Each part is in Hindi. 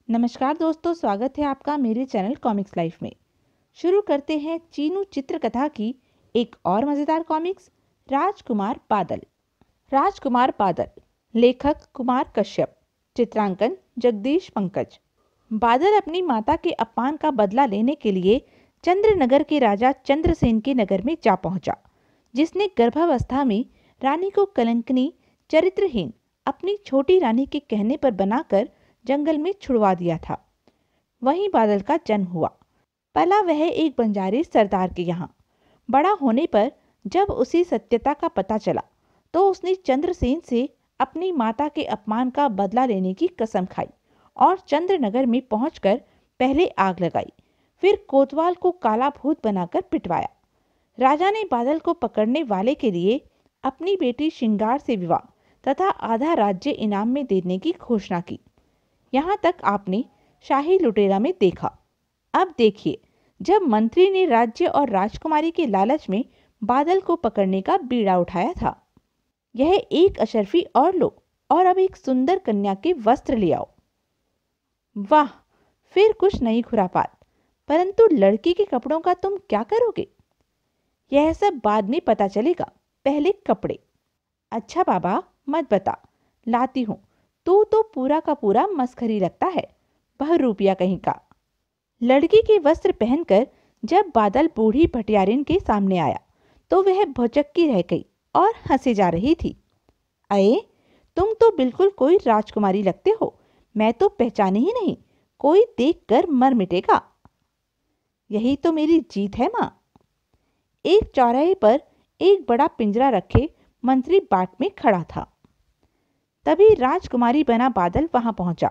नमस्कार दोस्तों, स्वागत है आपका मेरे चैनल कॉमिक्स लाइफ में। शुरू करते हैं चीनू चित्रकथा की एक और मज़ेदार कॉमिक्स, राजकुमार बादल। राजकुमार बादल, लेखक कुमार कश्यप, चित्रांकन जगदीश पंकज। बादल अपनी माता के अपमान का बदला लेने के लिए चंद्रनगर के राजा चंद्रसेन के नगर में जा पहुंचा, जिसने गर्भावस्था में रानी को कलंकनी, चरित्रहीन अपनी छोटी रानी के कहने पर बनाकर जंगल में छुड़वा दिया था। वहीं बादल का जन्म हुआ। पला वह एक बंजारे सरदार के यहाँ। बड़ा होने पर जब उसे सत्यता का पता चला तो उसने चंद्रसेन से अपनी माता के अपमान का बदला लेने की कसम खाई और चंद्रनगर में पहुंचकर पहले आग लगाई, फिर कोतवाल को काला भूत बनाकर पिटवाया। राजा ने बादल को पकड़ने वाले के लिए अपनी बेटी श्रृंगार से विवाह तथा आधा राज्य इनाम में देने की घोषणा की। यहाँ तक आपने शाही लुटेरा में देखा। अब देखिए, जब मंत्री ने राज्य और राजकुमारी के लालच में बादल को पकड़ने का बीड़ा उठाया था। यह एक अशर्फी और लो, और अब एक सुंदर कन्या के वस्त्र ले आओ। वाह, फिर कुछ नई खुरापात। परंतु लड़की के कपड़ों का तुम क्या करोगे? यह सब बाद में पता चलेगा, पहले कपड़े। अच्छा बाबा, मत बता, लाती हूँ। तू तो पूरा का पूरा मस्खरी लगता है, बहरूपिया कहीं का। लड़की के वस्त्र पहनकर जब बादल बूढ़ी भटियारिन के सामने आया तो वह भौचक्की रह गई और हंसे जा रही थी। अये, तुम तो बिल्कुल कोई राजकुमारी लगते हो। मैं तो पहचाने ही नहीं, कोई देखकर मर मिटेगा। यही तो मेरी जीत है माँ। एक चौराहे पर एक बड़ा पिंजरा रखे मंत्री बाट में खड़ा था। तभी राजकुमारी बना बादल वहां पहुंचा।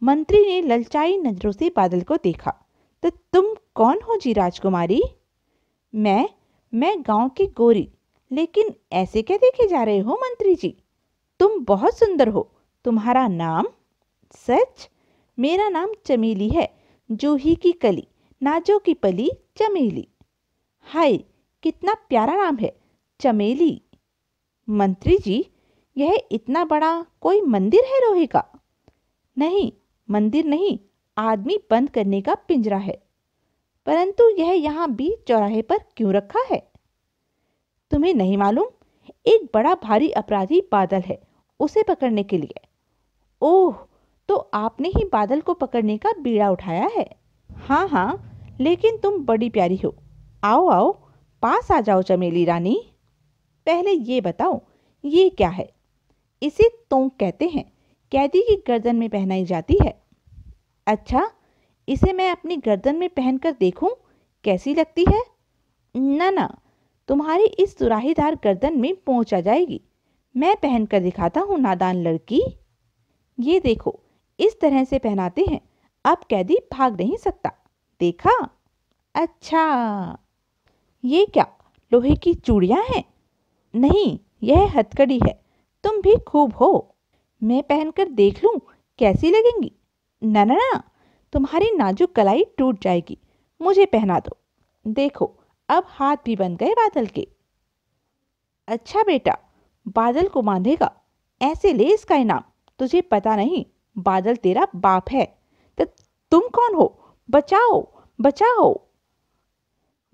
मंत्री ने ललचाई नजरों से बादल को देखा। तो तुम कौन हो जी राजकुमारी? मैं गांव की गोरी। लेकिन ऐसे क्या देखे जा रहे हो मंत्री जी? तुम बहुत सुंदर हो। तुम्हारा नाम? सच? मेरा नाम चमेली है, जूही की कली, नाजो की पली, चमेली। हाय, कितना प्यारा नाम है, चमेली। मंत्री जी, यह इतना बड़ा कोई मंदिर है लोहे का? नहीं, मंदिर नहीं, आदमी बंद करने का पिंजरा है। परंतु यह यहाँ बीच चौराहे पर क्यों रखा है? तुम्हें नहीं मालूम? एक बड़ा भारी अपराधी बादल है, उसे पकड़ने के लिए। ओह, तो आपने ही बादल को पकड़ने का बीड़ा उठाया है। हाँ, लेकिन तुम बड़ी प्यारी हो। आओ आओ, पास आ जाओ चमेली रानी। पहले ये बताओ, ये क्या है? इसे तोंक कहते हैं, कैदी की गर्दन में पहनाई जाती है। अच्छा, इसे मैं अपनी गर्दन में पहनकर देखूं, कैसी लगती है? ना, तुम्हारी इस सुराहीदार गर्दन में पोंछ आ जाएगी। मैं पहनकर दिखाता हूँ नादान लड़की। ये देखो, इस तरह से पहनाते हैं, अब कैदी भाग नहीं सकता। देखा? अच्छा, ये क्या लोहे की चूड़ियां हैं? नहीं, यह हथकड़ी है। तुम भी खूब हो। मैं पहनकर देख लूं, कैसी लगेंगी? ना, तुम्हारी नाजुक कलाई टूट जाएगी। मुझे पहना दो। देखो, अब हाथ भी बन गए बादल के। अच्छा बेटा, बादल को बांधेगा, ऐसे ले इसका इनाम। तुझे पता नहीं, बादल तेरा बाप है। तो तुम कौन हो? बचाओ बचाओ।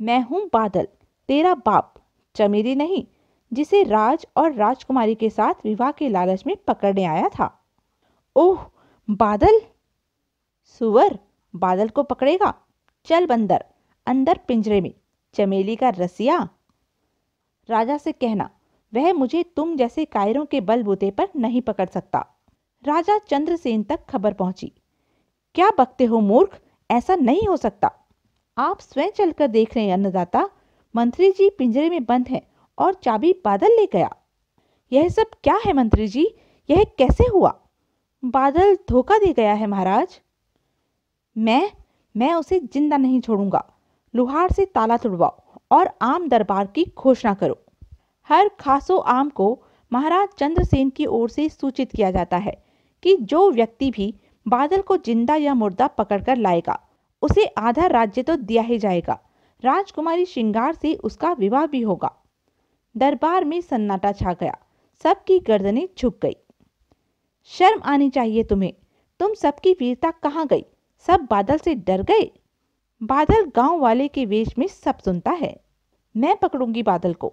मैं हूं बादल, तेरा बाप, चमेली नहीं, जिसे राज और राजकुमारी के साथ विवाह के लालच में पकड़ने आया था। ओह बादल! सुअर, बादल को पकड़ेगा? चल बंदर, अंदर पिंजरे में। चमेली का रसिया। राजा से कहना, वह मुझे तुम जैसे कायरों के बलबूते पर नहीं पकड़ सकता। राजा चंद्रसेन तक खबर पहुंची। क्या बकते हो मूर्ख, ऐसा नहीं हो सकता। आप स्वयं चलकर देख रहे हैं अन्नदाता, मंत्री जी पिंजरे में बंद हैं और चाबी बादल ले गया। यह सब क्या है मंत्री जी? यह कैसे हुआ? बादल धोखा दे गया है महाराज। मैं उसे जिंदा नहीं छोड़ूंगा। लुहार से ताला तुड़वाओ और आम दरबार की घोषणा करो। हर खासो आम को महाराज चंद्रसेन की ओर से सूचित किया जाता है कि जो व्यक्ति भी बादल को जिंदा या मुर्दा पकड़कर लाएगा, उसे आधा राज्य तो दिया ही जाएगा। राजकुमारी श्रृंगार से उसका विवाह भी होगा। दरबार में सन्नाटा छा गया, सबकी गर्दनें झुक गई। शर्म आनी चाहिए तुम्हें, तुम सबकी वीरता कहाँ गई? सब बादल से डर गए। बादल गांव वाले के वेश में सब सुनता है। मैं पकड़ूंगी बादल को।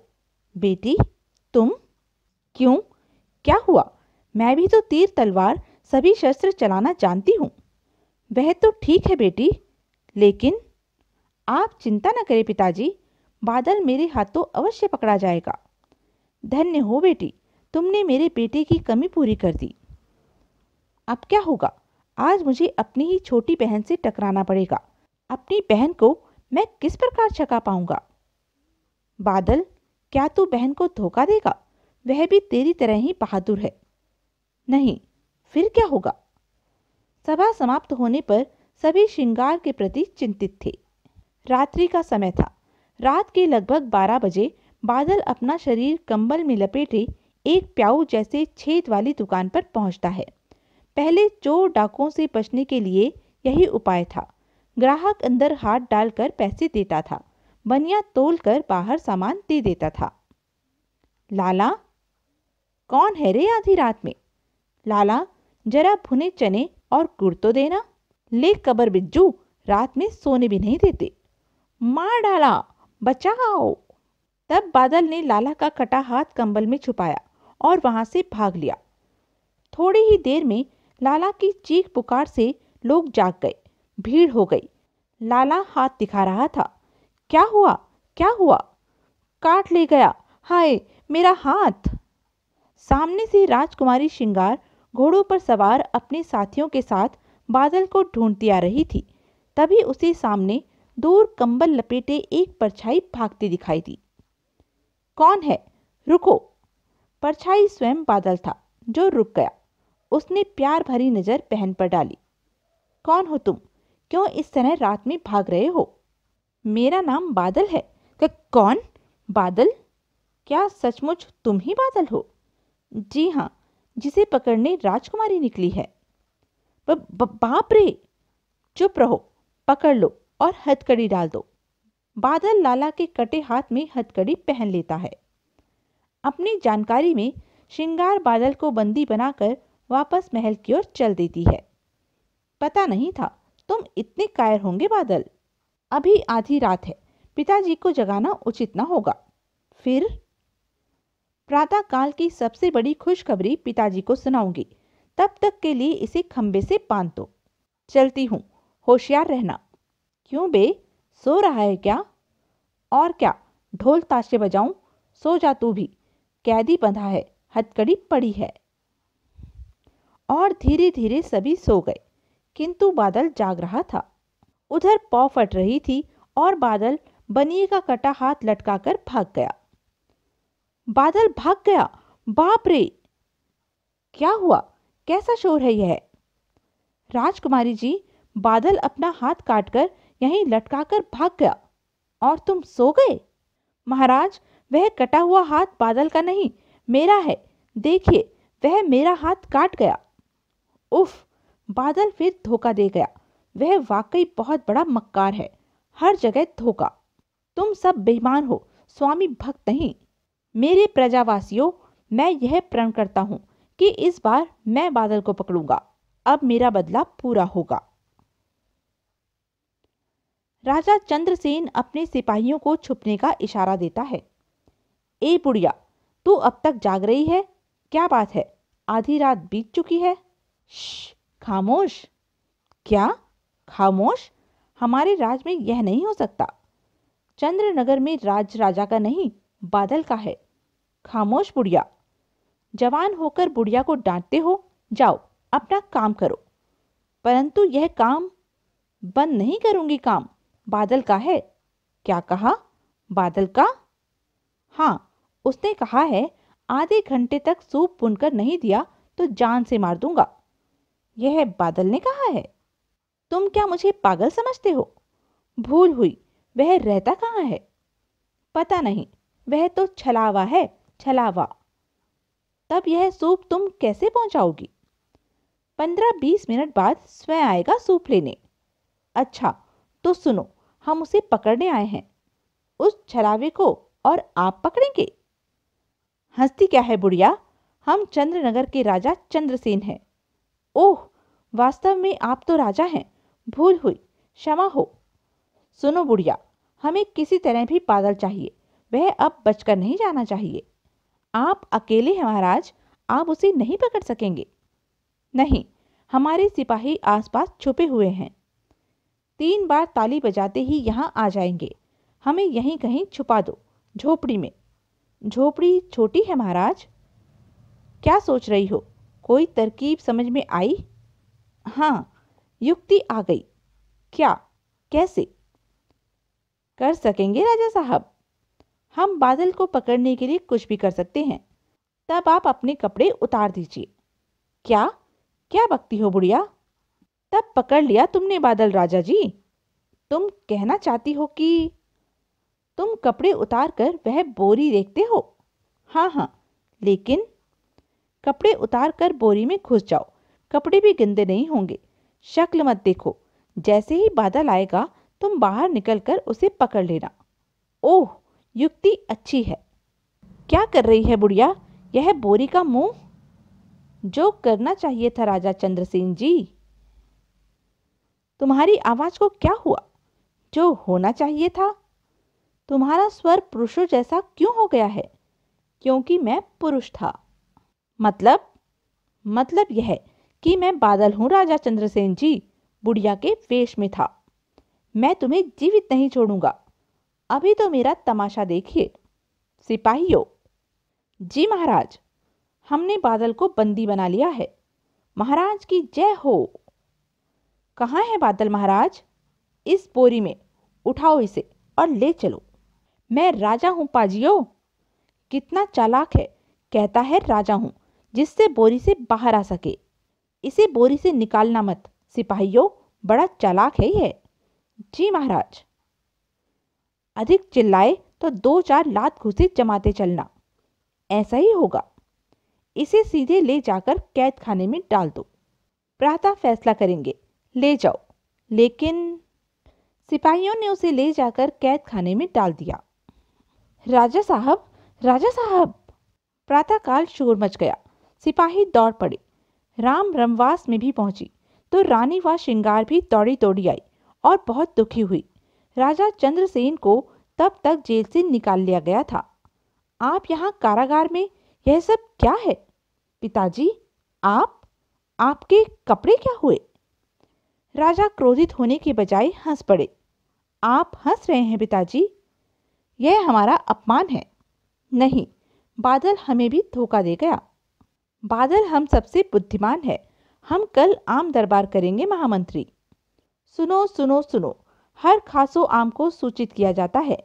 बेटी, तुम? क्यों, क्या हुआ? मैं भी तो तीर तलवार सभी शस्त्र चलाना जानती हूँ। वह तो ठीक है बेटी, लेकिन आप चिंता न करें पिताजी, बादल मेरे हाथों अवश्य पकड़ा जाएगा। धन्य हो बेटी, तुमने मेरे बेटे की कमी पूरी कर दी। अब क्या होगा? आज मुझे अपनी ही छोटी बहन से टकराना पड़ेगा। अपनी बहन को मैं किस प्रकार छका पाऊंगा? बादल, क्या तू बहन को धोखा देगा? वह भी तेरी तरह ही बहादुर है। नहीं, फिर क्या होगा? सभा समाप्त होने पर सभी श्रृंगार के प्रति चिंतित थे। रात्रि का समय था। रात के लगभग 12 बजे बादल अपना शरीर कंबल में लपेटे एक प्याऊ जैसे छेद वाली दुकान पर पहुंचता है। पहले चोर डाकुओं से बचने के लिए यही उपाय था। ग्राहक अंदर हाथ डालकर पैसे देता था, बनिया तोलकर बाहर सामान दे देता था। लाला, कौन है रे आधी रात में? लाला, जरा भुने चने और गुड़ तो देना। ले कबर बिज्जू, रात में सोने भी नहीं देते। मार डाला, बचाओ। तब बादल ने लाला का कटा हाथ कंबल में छुपाया और वहां से भाग लिया। थोड़ी ही देर में लाला की चीख पुकार से लोग जाग गए। भीड़ हो गई। लाला हाथ दिखा रहा था। क्या हुआ, क्या हुआ? काट ले गया, हाय मेरा हाथ। सामने से राजकुमारी श्रृंगार घोड़ों पर सवार अपने साथियों के साथ बादल को ढूंढती आ रही थी। तभी उसे सामने दूर कंबल लपेटे एक परछाई भागती दिखाई दी। कौन है? रुको। परछाई स्वयं बादल था, जो रुक गया। उसने प्यार भरी नजर बहन पर डाली। कौन हो तुम? क्यों इस तरह रात में भाग रहे हो? मेरा नाम बादल है। कौन? बादल? क्या सचमुच तुम ही बादल हो? जी हाँ, जिसे पकड़ने राजकुमारी निकली है। बाप रे! चुप रहो, पकड़ लो और हथकड़ी डाल दो। बादल लाला के कटे हाथ में हथकड़ी पहन लेता है। अपनी जानकारी में श्रृंगार बादल को बंदी बनाकर वापस महल की ओर चल देती है। पता नहीं था तुम इतने कायर होंगे बादल। अभी आधी रात है, पिताजी को जगाना उचित न होगा। फिर प्रातः काल की सबसे बड़ी खुशखबरी पिताजी को सुनाऊंगी। तब तक के लिए इसे खंबे से बांध दो। चलती हूँ, होशियार रहना। क्यों बे, सो रहा है क्या? और क्या, ढोल ताशे बजाऊं? सो जा तू भी, कैदी बंधा है, हथकड़ी पड़ी है। और धीरे धीरे सभी सो गए, किंतु बादल जाग रहा था। उधर पौ फट रही थी और बादल बनिए का कटा हाथ लटकाकर भाग गया। बादल भाग गया, बाप रे! क्या हुआ, कैसा शोर है यह? राजकुमारी जी, बादल अपना हाथ काटकर यहीं लटकाकर भाग गया और तुम सो गए। महाराज, वह कटा हुआ हाथ बादल का नहीं, मेरा है। देखिए, वह मेरा हाथ काट गया। उफ, बादल फिर धोखा दे गया। वह वाकई बहुत बड़ा मक्कार है, हर जगह धोखा। तुम सब बेईमान हो, स्वामी भक्त नहीं। मेरे प्रजावासियों, मैं यह प्रण करता हूं कि इस बार मैं बादल को पकड़ूंगा। अब मेरा बदला पूरा होगा। राजा चंद्रसेन अपने सिपाहियों को छुपने का इशारा देता है। ए बुढ़िया, तू अब तक जाग रही है? क्या बात है, आधी रात बीत चुकी है। श्श, खामोश। क्या खामोश? हमारे राज में यह नहीं हो सकता। चंद्रनगर में राज राजा का नहीं, बादल का है। खामोश बुढ़िया। जवान होकर बुढ़िया को डांटते हो? जाओ अपना काम करो। परंतु यह काम बंद नहीं करूंगी। काम बादल का है। क्या कहा? बादल का? हाँ, उसने कहा है आधे घंटे तक सूप बुनकर नहीं दिया तो जान से मार दूंगा। यह बादल ने कहा है। तुम क्या मुझे पागल समझते हो? भूल हुई, वह रहता कहाँ है? पता नहीं, वह तो छलावा है, छलावा। तब यह सूप तुम कैसे पहुंचाओगी? 15-20 मिनट बाद स्वयं आएगा सूप लेने। अच्छा, तो सुनो, हम उसे पकड़ने आए हैं। उस छलावे को और आप पकड़ेंगे? हंसती क्या है बुढ़िया, हम चंद्रनगर के राजा चंद्रसेन हैं। ओह, वास्तव में आप तो राजा हैं, भूल हुई, क्षमा हो। सुनो बुढ़िया, हमें किसी तरह भी बादल चाहिए, वह अब बचकर नहीं जाना चाहिए। आप अकेले हैं महाराज, आप उसे नहीं पकड़ सकेंगे। नहीं, हमारे सिपाही आसपास छुपे हुए हैं। 3 बार ताली बजाते ही यहाँ आ जाएंगे। हमें यहीं कहीं छुपा दो, झोपड़ी में। झोपड़ी छोटी है महाराज। क्या सोच रही हो, कोई तरकीब समझ में आई? हाँ, युक्ति आ गई। क्या, कैसे? कर सकेंगे राजा साहब। हम बादल को पकड़ने के लिए कुछ भी कर सकते हैं। तब आप अपने कपड़े उतार दीजिए। क्या क्या बकती हो बुढ़िया? तब पकड़ लिया तुमने बादल राजा जी। तुम कहना चाहती हो कि तुम कपड़े उतार कर वह बोरी देखते हो? हाँ हाँ, लेकिन कपड़े उतार कर बोरी में घुस जाओ, कपड़े भी गंदे नहीं होंगे। शक्ल मत देखो, जैसे ही बादल आएगा तुम बाहर निकलकर उसे पकड़ लेना। ओह, युक्ति अच्छी है। क्या कर रही है बुढ़िया, यह बोरी का मुंह? जो करना चाहिए था राजा चंद्रसेन जी। तुम्हारी आवाज को क्या हुआ? जो होना चाहिए था। तुम्हारा स्वर पुरुषों जैसा क्यों हो गया है? क्योंकि मैं पुरुष था। मतलब यह कि मैं बादल हूं राजा चंद्रसेन जी, बुढ़िया के वेश में था। मैं तुम्हें जीवित नहीं छोड़ूंगा। अभी तो मेरा तमाशा देखिए। सिपाहियों। जी महाराज, हमने बादल को बंदी बना लिया है। महाराज की जय हो। कहाँ है बादल महाराज? इस बोरी में। उठाओ इसे और ले चलो। मैं राजा हूं पाजियो। कितना चालाक है, कहता है राजा हूं, जिससे बोरी से बाहर आ सके। इसे बोरी से निकालना मत सिपाहियों, बड़ा चालाक है यह। जी महाराज। अधिक चिल्लाए तो 2-4 लात घुसे जमाते चलना। ऐसा ही होगा। इसे सीधे ले जाकर कैद खाने में डाल दो। प्रातः फैसला करेंगे, ले जाओ। लेकिन सिपाहियों ने उसे ले जाकर कैद खाने में डाल दिया। राजा साहब, राजा साहब! प्रातःकाल शोर मच गया। सिपाही दौड़ पड़े। राम रमवास में भी पहुंची तो रानी व श्रृंगार भी दौड़ी दौड़ी आई और बहुत दुखी हुई। राजा चंद्रसेन को तब तक जेल से निकाल लिया गया था। आप यहाँ कारागार में, यह सब क्या है? पिताजी, आपके कपड़े क्या हुए? राजा क्रोधित होने के बजाय हंस पड़े। आप हंस रहे हैं पिताजी? यह हमारा अपमान है। नहीं, बादल हमें भी धोखा दे गया। बादल हम सबसे बुद्धिमान है। हम कल आम दरबार करेंगे महामंत्री। सुनो सुनो सुनो, हर खासो आम को सूचित किया जाता है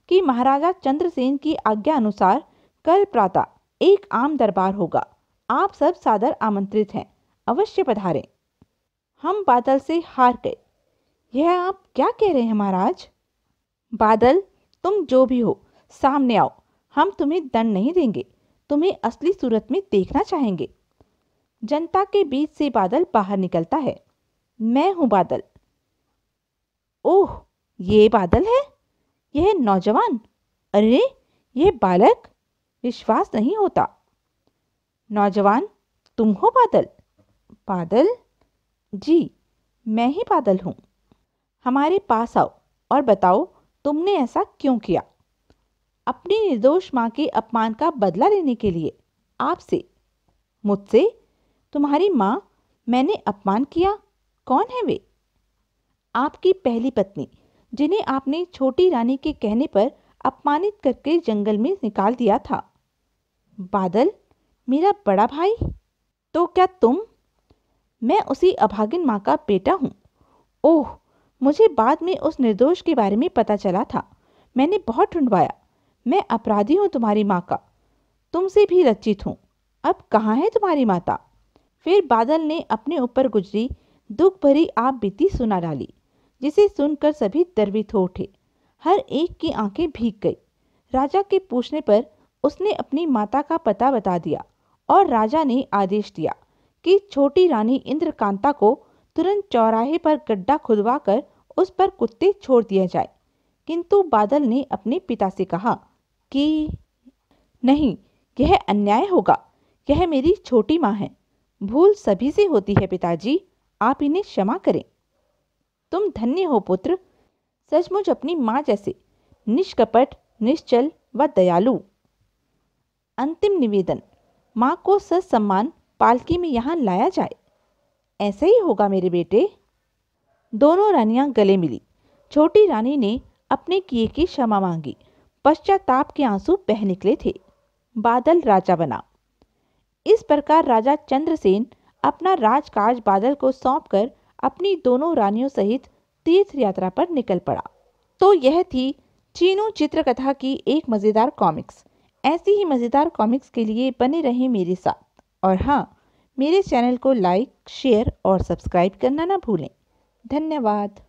कि महाराजा चंद्रसेन की आज्ञा अनुसार कल प्रातः एक आम दरबार होगा। आप सब सादर आमंत्रित हैं, अवश्य पधारें। हम बादल से हार गए। यह आप क्या कह रहे हैं महाराज? बादल, तुम जो भी हो, सामने आओ। हम तुम्हें दंड नहीं देंगे, तुम्हें असली सूरत में देखना चाहेंगे। जनता के बीच से बादल बाहर निकलता है। मैं हूं बादल। ओह, ये बादल है? यह नौजवान? अरे, यह बालक? विश्वास नहीं होता। नौजवान, तुम हो बादल? बादल? जी, मैं ही बादल हूं। हमारे पास आओ और बताओ तुमने ऐसा क्यों किया। अपनी निर्दोष मां के अपमान का बदला लेने के लिए। आपसे? मुझसे? तुम्हारी मां? मैंने अपमान किया? कौन है वे? आपकी पहली पत्नी, जिन्हें आपने छोटी रानी के कहने पर अपमानित करके जंगल में निकाल दिया था। बादल, मेरा बड़ा भाई? तो क्या तुम? मैं उसी अभागिन माँ का बेटा हूँ। ओह, मुझे बाद में उस निर्दोष के बारे में पता चला था। मैंने बहुत ढूंढवाया। मैं अपराधी हूँ तुम्हारी माँ का। तुमसे भी लज्जित हूँ। अब कहाँ है तुम्हारी माता? फिर बादल ने अपने ऊपर गुजरी दुख भरी आप बीती सुना डाली, जिसे सुनकर सभी द्रवित हो उठे। हर एक की आंखें भीग गई। राजा के पूछने पर उसने अपनी माता का पता बता दिया और राजा ने आदेश दिया कि छोटी रानी इंद्रकांता को तुरंत चौराहे पर गड्ढा खुदवाकर उस पर कुत्ते छोड़ दिए जाए। किंतु बादल ने अपने पिता से कहा कि नहीं, यह अन्याय होगा। यह मेरी छोटी माँ है। भूल सभी से होती है पिताजी, आप इन्हें क्षमा करें। तुम धन्य हो पुत्र, सचमुच अपनी माँ जैसे निष्कपट, निश्चल व दयालु। अंतिम निवेदन, माँ को ससम्मान पालकी में यहाँ लाया जाए। ऐसे ही होगा मेरे बेटे। दोनों रानियां गले मिली। छोटी रानी ने अपने किए की क्षमा मांगी। पश्चाताप के आंसू बह निकले थे। बादल राजा बना। इस प्रकार राजा चंद्रसेन अपना राजकाज बादल को सौंपकर अपनी दोनों रानियों सहित तीर्थ यात्रा पर निकल पड़ा। तो यह थी चीनू चित्रकथा की एक मज़ेदार कॉमिक्स। ऐसी ही मज़ेदार कॉमिक्स के लिए बने रहें मेरे साथ। और हाँ, मेरे चैनल को लाइक, शेयर और सब्सक्राइब करना ना भूलें। धन्यवाद।